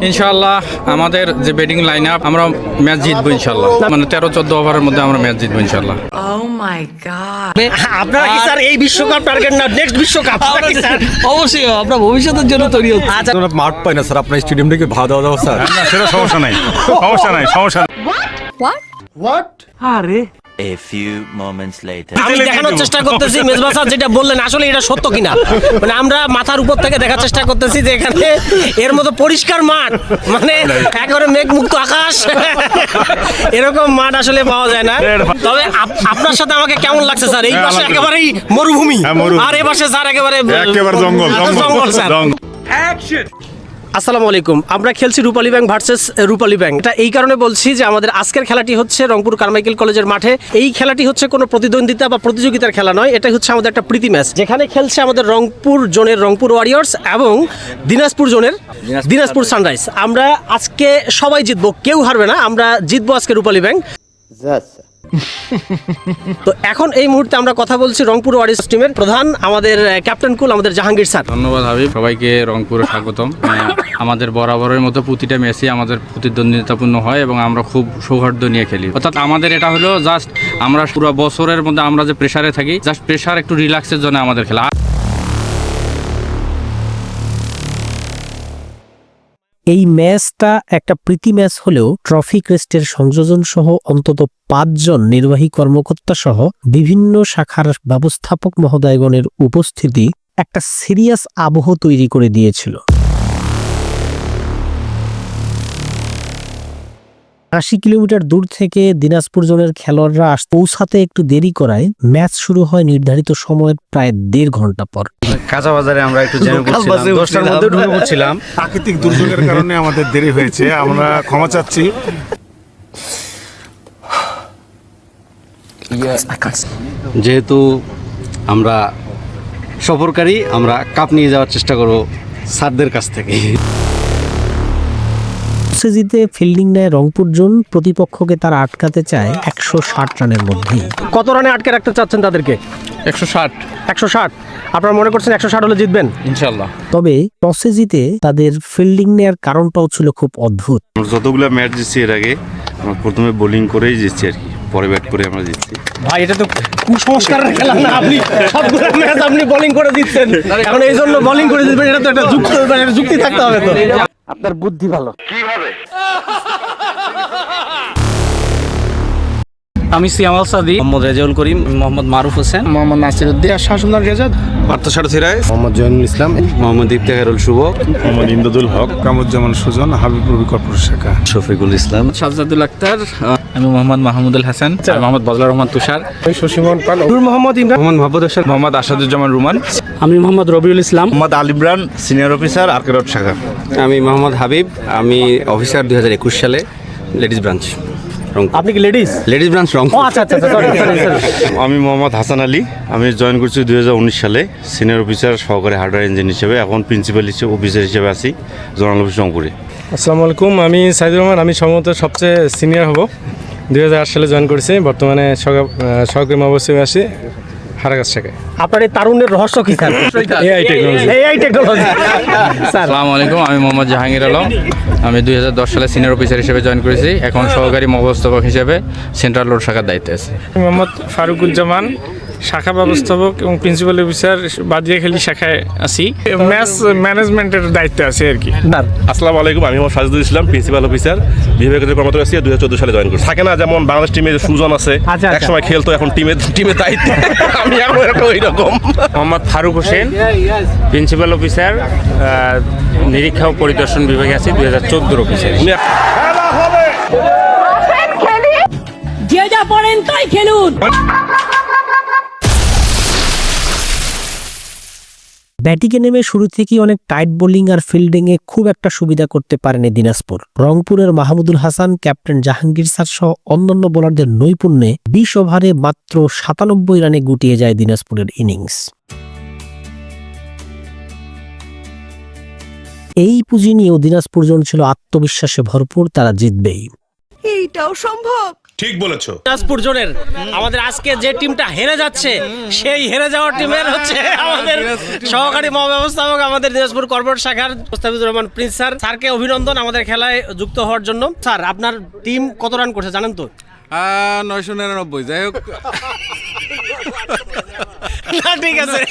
ইনশাআল্লাহ আমাদের যে ব্যাটিং লাইন আপ আমরা ম্যাচ জিতবো ইনশাআল্লাহ, মানে 13-14 ওভারের মধ্যে আমরা ম্যাচ জিতবো ইনশাআল্লাহ। আপনারা কি স্যার এই বিশ্বকাপ টার্গেট না নেক্সট বিশ্বকাপ? অবশ্যই আমরা ভবিষ্যতের জন্য তৈরি হচ্ছি। আচ্ছা, মাঠ পাই না স্যার, আপনার স্টেডিয়াম থেকে ভালো দেওয়া দাও স্যার। না সেটা সমস্যা নাই, সমস্যা নাই, সমস্যা নাই। A few moments later. আমি দেখানোর চেষ্টা করতেছি মেজবা স্যার যেটা বললেন আসলে এটা সত্য কিনা, মানে আমরা মাথার উপর থেকে দেখার চেষ্টা করতেছি যে এখানে এর মতো পরিষ্কার মাঠ, মানে একেবারে মেঘমুক্ত আকাশ, এরকম মাঠ আসলে পাওয়া যায় না। তবে আপনার সাথে আমাকে কেমন লাগছে স্যার? এই পাশে একেবারেই মরুভূমি, আর এই পাশে স্যার একেবারে জঙ্গল জঙ্গল স্যার। আসসালামু আলাইকুম। আমরা খেলছি রূপালী ব্যাংক ভার্সেস রূপালী ব্যাংক। এটা এই কারণে বলছি যে আমাদের আজকের খেলাটি হচ্ছে রংপুর কারমাইকেল কলেজের মাঠে। এই খেলাটি হচ্ছে কোনো প্রতিদ্বন্দ্বিতা বা প্রতিযোগিতার খেলা নয়, এটা হচ্ছে আমাদের একটা প্রীতি ম্যাচ, যেখানে খেলছে আমাদের রংপুর জোনের রংপুর ওয়ারিয়র্স এবং দিনাজপুর জোনের দিনাজপুর সানরাইজ। আমরা আজকে সবাই জিতবো, কেউ হারবে না, আমরা জিতবো আজকে রূপালী ব্যাংক। তো এখন এই মুহূর্তে আমরা কথা বলছি রংপুর ওয়ারিয়র্স টিমের প্রধান আমাদের ক্যাপ্টেন কুল আমাদের জাহাঙ্গীর স্যার। ধন্যবাদ হাবিব, সবাইকে রংপুরে স্বাগতম। আমাদের বরাবরের মতো প্রতিটা ম্যাচই আমাদের প্রতিদ্বন্দ্বিতাপূর্ণ হয় এবং আমরা খুব সৌহার্দ্য নিয়ে খেলি। অর্থাৎ আমাদের এটা হলো জাস্ট আমরা পুরো বছরের মধ্যে আমরা যে প্রেসারে থাকি, জাস্ট প্রেসার একটু রিল্যাক্সের জন্য আমাদের খেলা। এই ম্যাচটা একটা প্রীতি ম্যাচ হলেও ট্রফি ক্রেস্টের সংযোজন সহ অন্তত 5 জন নির্বাহী কর্মকর্তা সহ বিভিন্ন শাখার ব্যবস্থাপক মহোদয়গণের উপস্থিতি একটা সিরিয়াস আবহ তৈরি করে দিয়েছিল। 80 কিলোমিটার দূর থেকে দিনাজপুর জোনের খেলোয়াড়রা পৌঁছাতে একটু দেরি করায় ম্যাচ শুরু হয় নির্ধারিত সময়ের প্রায় 1.5 ঘন্টা পর। কাঁচা বাজারে আমরা একটু জ্যামে পড়ছিলাম, 10টার মধ্যে ঢুকে পড়ছিলাম। প্রাকৃতিক দুর্যোগের কারণে আমাদের দেরি হয়েছে, আমরা ক্ষমা চাচ্ছি। যেহেতু আমরা সফরকারী, আমরা কাপ নিয়ে যাওয়ার চেষ্টা করব স্যারদের কাছ থেকে। জিতে ফিল্ডিং নেয় রংপুর জোন, প্রতিপক্ষকে তারা আটকাতে চায় 160 রানের মধ্যেই। কত রানে আটকে রাখতে চাচ্ছেন তাদেরকে? 160। 160? আপনারা মনে করছেন 160 হলে জিতবেন ইনশাআল্লাহ। তবে টসে জিতে তাদের ফিল্ডিং নেয়ার কারণটাও ছিল খুব অদ্ভুত। যতগুলো ম্যাচ জিতছি এর আগে, আমরা প্রথমে বোলিং করেই জিতছি আর কি, পরে ব্যাট করে আমরা জিতছি। ভাই এটা তো কুসংস্কারের খেলা না, আপনি সবগুলো ম্যাচ আপনি বোলিং করে দিচ্ছেন, এখন এই জন্য বোলিং করে দিবেন, এটা তো একটা যুক্তি থাকতে হবে। তো আপনার বুদ্ধি ভালো। আমি সিয়ামাল সাদি, মোহাম্মদ রেজাউল করিম, মোহাম্মদ মারুফ হোসেন, মোহাম্মদ নাসিরউদ্দিন, শাহসুন্দর রেজাদ, পার্থসারথী সিরাজ, মোহাম্মদ জয়নুল ইসলাম, মোহাম্মদ ইফতেখারুল শুভ, মোহাম্মদ ইমদাদুল হক, কামরুজ্জামান সুজন, হাবিব রবি কর্পোরেট শাখা, শফিকুল ইসলাম, সাজ্জাদুল আক্তার, আমি মোহাম্মদ মাহমুদুল হাসান, মোহাম্মদ বজলুর রহমান তুষার, শশীমন পাল, নূর মোহাম্মদ ইমরান, মোহাম্মদ মাহবুব হোসেন, মোহাম্মদ আসাদুজ্জামান রুমান, আমি মোহাম্মদ রবিউল ইসলাম, মোহাম্মদ আলিমরান, সিনিয়র অফিসার আর্কেরট শাখা। আমি মোহাম্মদ হাবিব, আমি অফিসার 2021 সালে লেডিস ব্রাঞ্চ। আপনি কি লেডিস ব্রাঞ্চ রংপুর। আচ্ছা আচ্ছা সরি। আমি মোহাম্মদ হাসান আলী, আমি জয়েন করছি 2019 সালে সিনিয়র অফিসার সহকারী হার্ডওয়্যার ইঞ্জিন হিসেবে, এখন প্রিন্সিপাল হিসেবে অফিসার হিসেবে আছি জোনাল অফিস রংপুরে। আসসালামু আলাইকুম, আমি সাইদুর রহমান, আমি সম্ভবত সবচেয়ে সিনিয়র হব। 2008 সালে জয়েন করেছি, বর্তমানে সহকারী মহাবস্থায় আছি হারাগাছ শাখায়। আপনার এই তারুণ্যের রহস্য কি স্যার? AI technology. আসসালামু আলাইকুম, আমি মোহাম্মদ জাহাঙ্গীর আলম, আমি 2010 সালে সিনিয়র অফিসার হিসেবে জয়েন করেছি, এখন সহকারী মহাব্যবস্থাপক হিসেবে সেন্ট্রাল রোড শাখার দায়িত্বে আছি। মোহাম্মদ ফারুকুজ্জামান, শাখা ব্যবস্থাপক এবং প্রিন্সিপাল অফিসার বাদিয়াখালী শাখায় আছি, ম্যাচ ম্যানেজমেন্টের দায়িত্বে আছি আর কি। আসসালামু আলাইকুম, আমি মোহাম্মদ সাজিদুল ইসলাম, প্রিন্সিপাল অফিসার বিভাগীয় কর্মকর্তা আছি, 2014 সালে জয়েন করছি। থাকে না যেমন বাংলাদেশ টিমে সুজন আছে, একসময় খেলতো, এখন টিমের দায়িত্ব আমি এখন একটা ওই রকম। মোহাম্মদ ফারুক হোসেন, প্রিন্সিপাল অফিসার নিরীক্ষা ও পরিদর্শন বিভাগে আছি, 2014 অফিসার। যে যা পড়েন তাই খেলুন। ব্যাটিংয়ে নেমে শুরু থেকেই অনেক টাইট বোলিং আর ফিল্ডিংয়ে খুব একটা সুবিধা করতে পারেনি দিনাজপুর। রংপুরের মাহমুদুল হাসান, ক্যাপ্টেন জাহাঙ্গীর স্যার সহ অন্যান্য বোলারদের নৈপুণ্যে 20 ওভারে মাত্র 97 রানে গুটিয়ে যায় দিনাজপুরের ইনিংস। এই পুঁজি নিয়েও দিনাজপুর জোন ছিল আত্মবিশ্বাসে ভরপুর, তারা জিতবেই। এইটাও সম্ভব। ঠিক বলেছো। দিনাজপুর জোনের আমাদের আজকে যে টিমটা হেরে যাচ্ছে, সেই হেরে যাওয়ার টিমের হচ্ছে আমাদের সহকারী মহাব্যবস্থাপক আমাদের দিনাজপুর কর্পোরেট শাখার মুস্তাফিজুর রহমান প্রিন্স স্যার। স্যারকে অভিনন্দন আমাদের খেলায় যুক্ত হওয়ার জন্য। স্যার, আপনার টিম কত রান করছে জানেন তো? 999, যাই হোক। না, ঠিক আছে,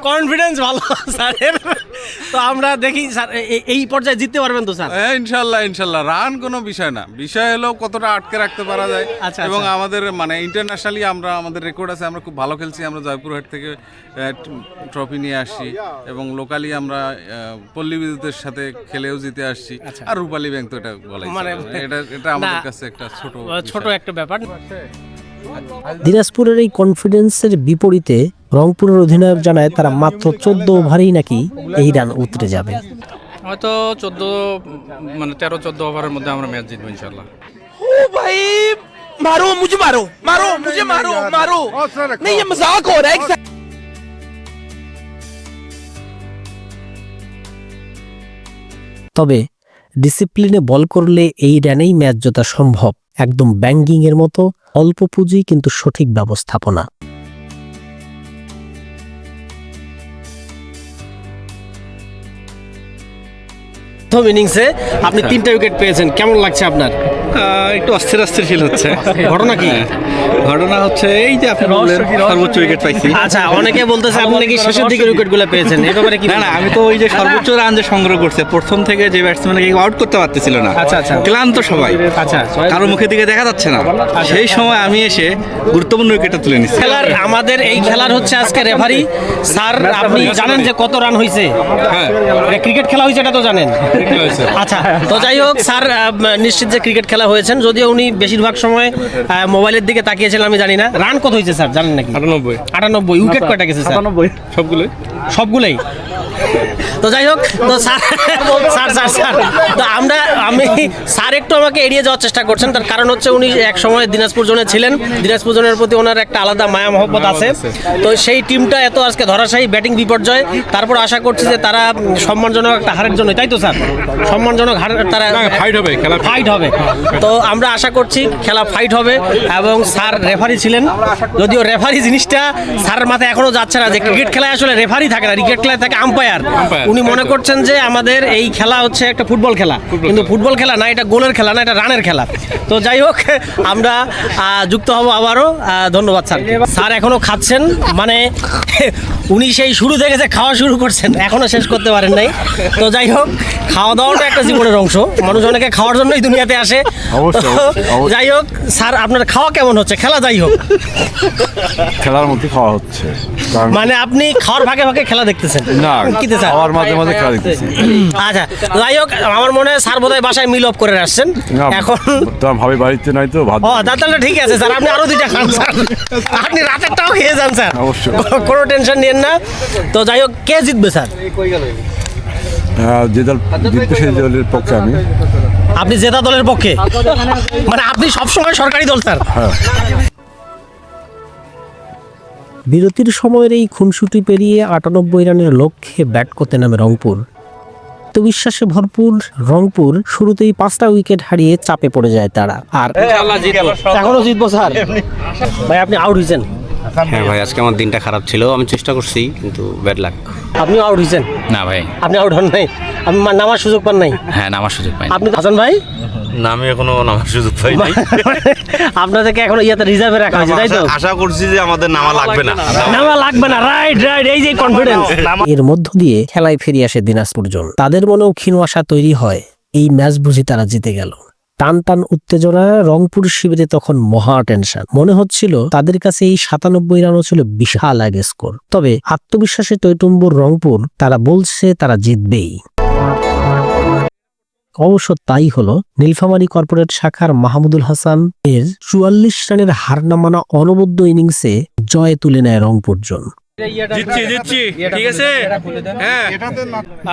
কনফিডেন্স ভালো স্যারের। তো আমরা দেখি স্যার এই পর্যায়ে জিততে পারবেন তো স্যার? ইনশাল্লাহ রান কোনো বিষয় না, বিষয় হলো কতটা আটকে রাখতে পারা যায়। আচ্ছা, এবং আচ্ছা। আমাদের মানে ইন্টারন্যাশনালি আমাদের রেকর্ড আছে, আমরা খুব ভালো খেলছি। আমরা জয়পুরহাট থেকে ট্রফি নিয়ে আসছি এবং লোকালি আমরা পল্লী বিদ্যুতের সাথে খেলেও জিতে আসছি। আর রূপালী ব্যাংক তো এটা বলাই মানে এটা আমাদের কাছে একটা ছোট একটা ব্যাপার। দিনাজপুরের এই কনফিডেন্সের বিপরীতে রংপুরের অধিনায়ক জানায় তারা মাত্র 14 ওভারেই নাকি এই রান উতরে যাবে। হয়তো 13-14 ওভারের মধ্যে আমরা ম্যাচ জিতবো ইনশাল্লাহ। তবে ডিসিপ্লিনে বল করলে এই রানেই ম্যাচ জেতা সম্ভব। একদম ব্যাঙ্গিং এর মতো, অল্প পুঁজি কিন্তু সঠিক ব্যবস্থাপনা। প্রথম ইনিংসে আপনি 3টা উইকেট পেয়েছেন, কেমন লাগছে আপনার? একটু অস্থির ফিল হচ্ছে। ঘটনা কি? ঘটনা হচ্ছে এই যে আপনি বললেন সর্বোচ্চ উইকেট পাইছি। আচ্ছা, অনেকে বলতেছে আপনি নাকি শেষের দিকে উইকেটগুলো পেয়েছেন, এই ব্যাপারে কি? না, আমি তো ওই যে সর্বোচ্চ রান যে সংগ্রহ করছে প্রথম থেকে, যে ব্যাটসম্যানকে আউট করতে পারতেছিল না। আচ্ছা, আচ্ছা। ক্লান্ত সবাই, আচ্ছা, কারো মুখের দিকে দেখা যাচ্ছে না। সেই সময় আমি এসে গুরুত্বপূর্ণ উইকেটটা তুলে নিচ্ছি। আমাদের এই খেলার হচ্ছে আজকে রেফারি স্যার। আপনি জানেন যে কত রান হয়েছে? হ্যাঁ, ক্রিকেট খেলা হয়েছে, এটা তো জানেন। আচ্ছা, তো যাই হোক স্যার নিশ্চিত যে ক্রিকেট খেলা হয়েছেন, যদিও উনি বেশিরভাগ সময় মোবাইলের দিকে তাকিয়েছিলেন, আমি জানি না। রান কত হয়েছে স্যার জানেন নাকি? 98। উইকেট কয়টা গেছে স্যার? সবগুলোই। তো যাই হোক, তো স্যার তো আমি স্যার একটু আমাকে এড়িয়ে যাওয়ার চেষ্টা করছেন। তার কারণ হচ্ছে উনি এক সময় দিনাজপুর জোনে ছিলেন, দিনাজপুর জোনের প্রতি ওনার একটা আলাদা মায়া মহব্বত আছে। তো সেই টিমটা এত আজকে ধরাশায়ী, ব্যাটিং বিপর্যয়, তারপর আশা করছি যে তারা সম্মানজনক একটা হারের জন্য, তাই তো স্যার? সম্মানজনক হার, তারা ফাইট হবে। তো আমরা আশা করছি খেলা ফাইট হবে। এবং স্যার রেফারি ছিলেন, যদিও রেফারি জিনিসটা স্যারের মাথায় এখনো যাচ্ছে না যে ক্রিকেট খেলায় আসলে রেফারি থাকে না, ক্রিকেট খেলায় থাকে আম্পায়ার। উনি মনে করছেন যে আমাদের এই খেলা হচ্ছে একটা ফুটবল খেলা, কিন্তু ফুটবল খেলা না, এটা গোলের খেলা না, এটা রানের খেলা। তো যাই হোক, আমরা যুক্ত হব আবারও। ধন্যবাদ স্যার। স্যার এখনো খাচ্ছেন, মানে উনি সেই শুরু থেকে যে খাওয়া শুরু করছেন এখনো শেষ করতে পারেন নাই। তো যাই হোক, খাওয়া দাওয়াটা একটা জীবনের অংশ, মানুষ অনেকে খাওয়ার জন্যই দুনিয়াতে আসে। যাই হোক স্যার, আপনার খাওয়া কেমন হচ্ছে? খেলা যাই হোক, খেলার মধ্যে খাওয়া হচ্ছে, মানে আপনি খাওয়ার ভাগে ভাগে খেলা দেখতেছেন না, কিতে স্যার? খাওয়ার মাঝে মাঝে খেলা দেখতেছি। আচ্ছা, যাই হোক, আমার মনে হয় স্যার বোধহয় বাসায় মিল অফ করে আসছেন এখন। তোমার ভাবি বাড়িতে নাই তো ভাত। ও তাহলে ঠিক আছে স্যার, আপনি আরো 2টা খান স্যার, আপনি রাতেরটাও খেয়ে যান স্যার, অবশ্যই। কোনো টেনশন নিয়েন না। তো যাই হোক, কে জিতবে স্যার? যে দল জিতবে সেই দলের পক্ষে আমি। আপনি জেতা দলের পক্ষে, মানে আপনি সবসময় সরকারি দল স্যার? হ্যাঁ। বিরতির সময়ের এই খুনসুটি পেরিয়ে 98 রানের লক্ষ্যে ব্যাট করতে নামে রংপুর। আত্মবিশ্বাসে ভরপুর রংপুর শুরুতেই 5টা উইকেট হারিয়ে চাপে পড়ে যায় তারা। আর এখনো জিতবো স্যার? ভাই আপনি আউট হয়েছেন। হ্যাঁ ভাই, আজকে আমার দিনটা খারাপ ছিল, আমি চেষ্টা করছি কিন্তু ব্যাড লাক। আপনি আউট হয়েছেন? না ভাই, আপনি আউট হন নাই, আমি নামার সুযোগ পান নাই? হ্যাঁ, নামার সুযোগ পাই। আপনি হাসান ভাই? না, আমি এখনো নামার সুযোগ পাই নাই। আপনাদেরকে এখনো ইয়াতে রিজার্ভে রাখা হয়েছে, তাই তো? আশা করছি যে আমাদের নামা লাগবে না। নামা লাগবে না, রাইট, এই যে কনফিডেন্স। এর মধ্য দিয়ে খেলায় ফিরে আসে দিনাজপুর জোন। তাদের মনেও ক্ষীণ আশা তৈরি হয়, এই ম্যাচ বুঝি তারা জিতে গেল। টান টান উত্তেজনা, রংপুর শিবিরে তখন মহা টেনশন। মনে হচ্ছিল তাদের কাছে এই 97 রানও ছিল বিশাল এক স্কোর। তবে আত্মবিশ্বাসে টইটুম্বুর রংপুর, তারা বলছে তারা জিতবেই। অবশ্য তাই হলো। নীলফামারী কর্পোরেট শাখার মাহমুদুল হাসান এর 44 রানের হার নামানো অনবদ্য ইনিংসে জয় তুলে নেয় রংপুর জোন। ঠিক আছে, হ্যাঁ।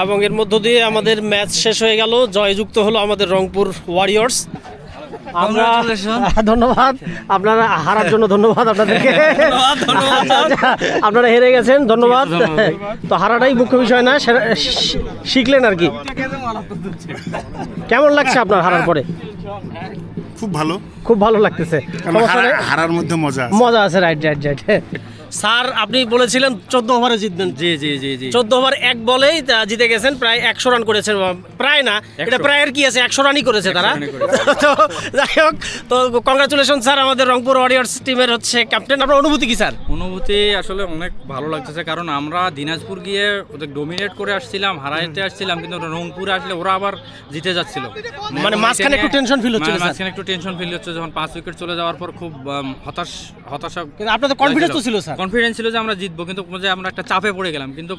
এবং এর মধ্য দিয়ে আমাদের ম্যাচ শেষ হয়ে গেল, জয়যুক্ত হলো আমাদের রংপুর ওয়ারিয়র্স। আমরা ধন্যবাদ আপনারা হারার জন্য, ধন্যবাদ আপনাদেরকে। আপনারা হেরে গেছেন, ধন্যবাদ। তো হারাটাই মুখ্য বিষয় না, শিখলেন আর কি। কেমন লাগছে আপনার হারার পরে? খুব ভালো, খুব ভালো লাগতেছে। হারার মধ্যে মজা আছে, রাইট। স্যার আপনি বলেছিলেন 14 ওভারে জিতবেন। জি জি জি জি 14 ওভার এক বলেই জিতে গেছেন, প্রায় 100 রান করেছেন, প্রায় না এটা প্রায় আর কি আছে 100 রানই করেছে তারা। তো যাই হোক, তো কংগ্রাচুলেশন স্যার, আমাদের রংপুর ওয়ারিয়র্স টিমের হচ্ছে ক্যাপ্টেন। আপনার অনুভূতি কি স্যার? অনুভূতি আসলে অনেক ভালো লাগতেছে, কারণ আমরা দিনাজপুর গিয়ে ওদের ডোমিনেট করে আসছিলাম, হারাইতে আসছিলাম, কিন্তু রংপুরে আসলে ওরা আবার জিতে যাচ্ছিল। মানে মাঝখানে একটু টেনশন ফিল হচ্ছিল স্যার? মাঝখানে একটু টেনশন ফিল হচ্ছে, যখন 5 উইকেট চলে যাওয়ার পর খুব হতাশা। কিন্তু আপনাদের কনফিডেন্স তো ছিল স্যার? কনফিডেন্স ছিল যে আমরা জিতবো, কিন্তু যে আমরা একটা চাপে পড়ে গেলাম। কিন্তু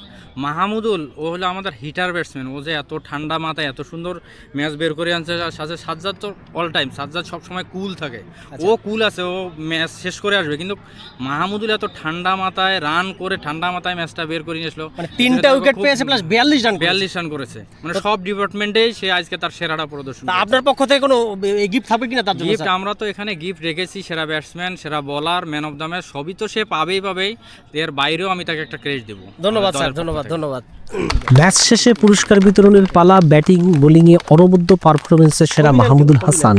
মাহমুদুল ও হলো আমাদের হিটার ব্যাটসম্যান, ও যে এত ঠান্ডা মাথায় এত সুন্দর ম্যাচ বের করে আনছে। সাথে সাজ্জাদ তো অল টাইম, সাজ্জাদ সবসময় কুল থাকে, ও কুল আছে, ও ম্যাচ শেষ করে আসবে। কিন্তু মাহমুদুল এত ঠান্ডা মাথায় রান করে ঠান্ডা মাথায় ম্যাচটা বের করে নিয়ে আসলো। মানে 3টা উইকেট পেয়েছে প্লাস 42 রান করেছে, মানে সব ডিপার্টমেন্টেই সে আজকে তার সেরাটা প্রদর্শন। আপনার পক্ষ থেকে কোনো গিফট থাকবে কিনা তার জন্য? গিফট আমরা তো এখানে গিফট রেখেছি, সেরা ব্যাটসম্যান, সেরা bowler, man of the match সবই তো সে পাবেই। এর বাইরেও আমি তাকে একটা ক্রেডিট দেবো। ধন্যবাদ স্যার, ধন্যবাদ। ম্যাচ শেষে পুরস্কার বিতরণের পালা। ব্যাটিং বোলিংয়ে অনবদ্য পারফরমেন্সে সেরা মাহমুদুল হাসান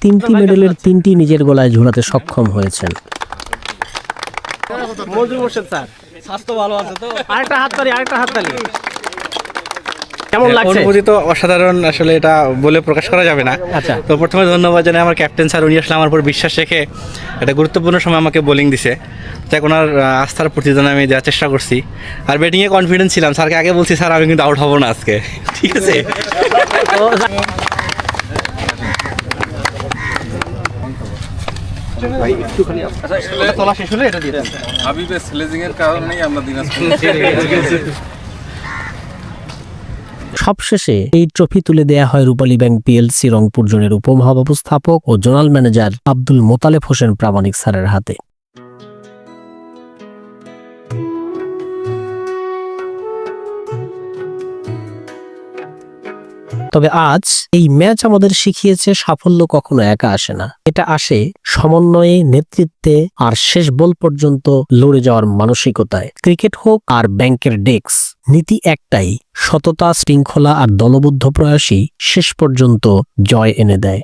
3টি মেডেলের 3টি নিজের গলায় ঝোলাতে সক্ষম হয়েছেন। মঞ্জুর মোর্শেদ স্যার, স্বাস্থ্য ভালো আছে তো? আরেকটা হাততালি। কেমন লাগছে? অনুভূতি তো অসাধারণ, আসলে এটা বলে প্রকাশ করা যাবে না। আচ্ছা, তো প্রথমে ধন্যবাদ জানাই আমার ক্যাপ্টেন স্যার, উনি আসলে আমার উপর বিশ্বাস রেখে একটা গুরুত্বপূর্ণ সময় আমাকে বোলিং দিছে, তাই ওনার আস্থার প্রতিদান আমি দেওয়ার চেষ্টা করছি। আর ব্যাটিংয়ে কনফিডেন্স ছিলাম, স্যারকে আগে বলছি স্যার আমি কিন্তু আউট হব না আজকে, ঠিক আছে? হাবিবের স্লেজিংয়ের কারণেই আমরা দিনাজপুর সবশেষে এই ট্রফি তুলে দেয়া হয় রূপালী ব্যাংক পিএলসি রংপুর জোনের উপমহাব্যবস্থাপক ও জোনাল ম্যানেজার আব্দুল মোতালেব হোসেন প্রামাণিক স্যারের হাতে। তবে আজ এই ম্যাচ আমাদের শিখিয়েছে সাফল্য কখনো একা আসে না, এটা আসে সমন্বয়ে, নেতৃত্বে আর শেষ বল পর্যন্ত লড়ে যাওয়ার মানসিকতায়। ক্রিকেট হোক আর ব্যাংকের ডেস্ক, নীতি একটাই, সততা, শৃঙ্খলা আর দলবদ্ধ প্রয়াসই শেষ পর্যন্ত জয় এনে দেয়।